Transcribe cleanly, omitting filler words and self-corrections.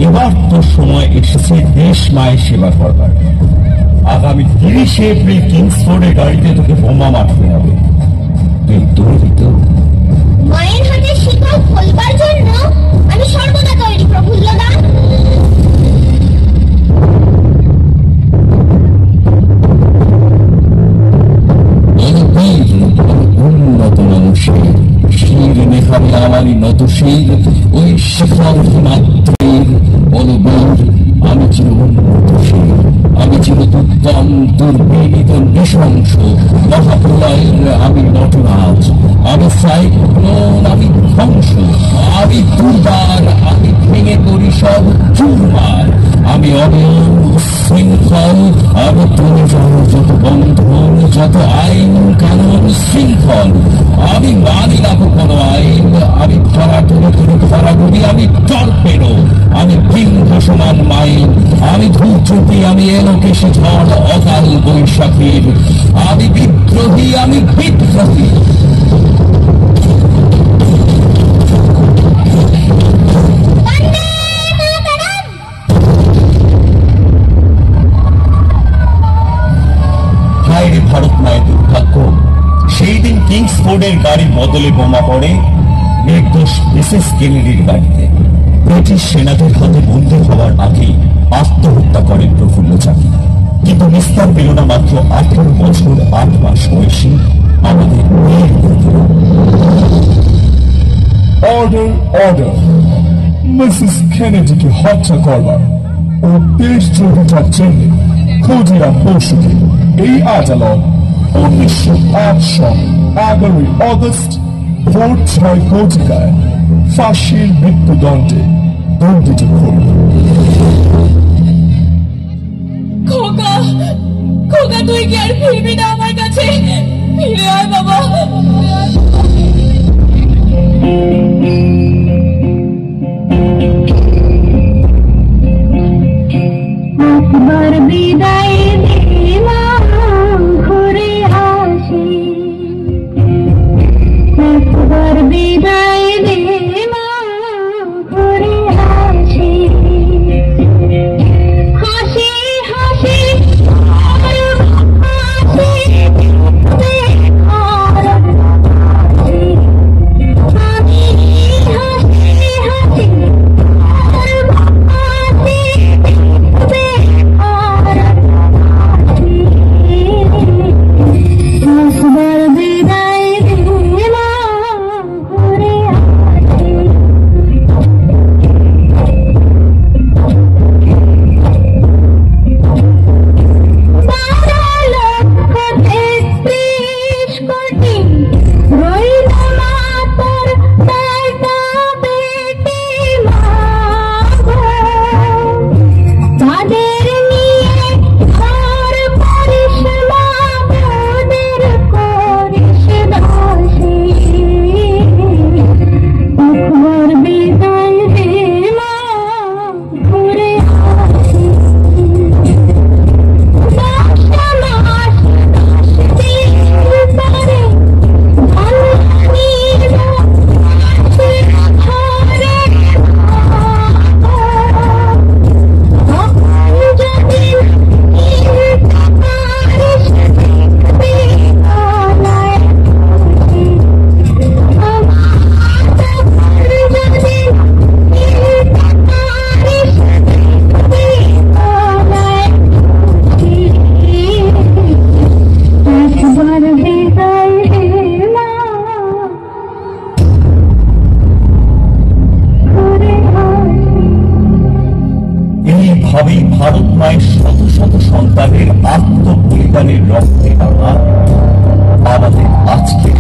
এবার তোর সময় এসেছে দেশ মায়ের সেবা করবার। আগামী 30 এপ্রিল কিংসফোর্ডের গাড়িতে তোকে বোমা মারতে হবে। তুই তৈরি তো? মায়ের হাতে শিকল খোলবার জন্য আমি সর্বদা তৈরি প্রফুল্লদা। উন্নত মানুষের শির নেখাবে আমারই নত শির, ওই শিখর হিমাদ্রির বলবীর। আমি চির উন্নত শির, আমি চির দুর্দম দুর্বিনীত নৃশংস মহাপ্রলয়ের আমি নটরাজ, আমি সাইক্লোন, আমি ধ্বংস, আমি দুর্বার, আমি ভেঙে করি সব চুরমার, আমি অনিয়ম শৃঙ্খল, আমি তুলে যাও যত বন্ধন, যত আইন কানুন শৃঙ্খল। আমি মানি না কোনো আইন, আমি ধরা তুলে তুলে ধরা করি, আমি টর্পেডো, আমি বিংঘসমান মাইন, আমি ধূর্যতি, আমি এলোকেশে ঝড় অকাল বৈশাখীর, আমি বিদ্রোহী, আমি বিদ্রোহী। ভারত মায়ের দুর্ভাগ্য, সেই দিন কিংসফোর্ডের গাড়ির বদলে বোমা পড়ে নির্দোষ মিসেস কেনেডির গাড়িতে। ব্রিটিশ সেনাদের হাতে বন্দী হওয়ার আগেই আত্মহত্যা করেন প্রফুল্ল চাকি। কিন্তু নিস্তার পেল না মাত্র 18 বছর 8 মাস বয়সী আমাদের মেয়ের। অর্ডার অর্ডার, মিসেস কেনেডিকে হত্যা করবার ও দেশদ্রোহিতার জন্য ক্ষুদিরাম বসুকে এই আদালত 1908 সাল 11 অগস্ট ভোট 6 ঘটিকায় ফাঁসির মৃত্যুদণ্ডে দণ্ডিত করল। খোকা, খোকা, তুই কি আর ফিরবি না আমার কাছে? ফিরে আয় বাবা। একবার বিদায় দে মা, ঘুরে আসি। একবার বিদায় দে মা, ঘুরে আসি। হাসি হাসি ভারত মায়ের শত শত সন্তানের আত্মবলিদানের রক্তে আমাদের আজকের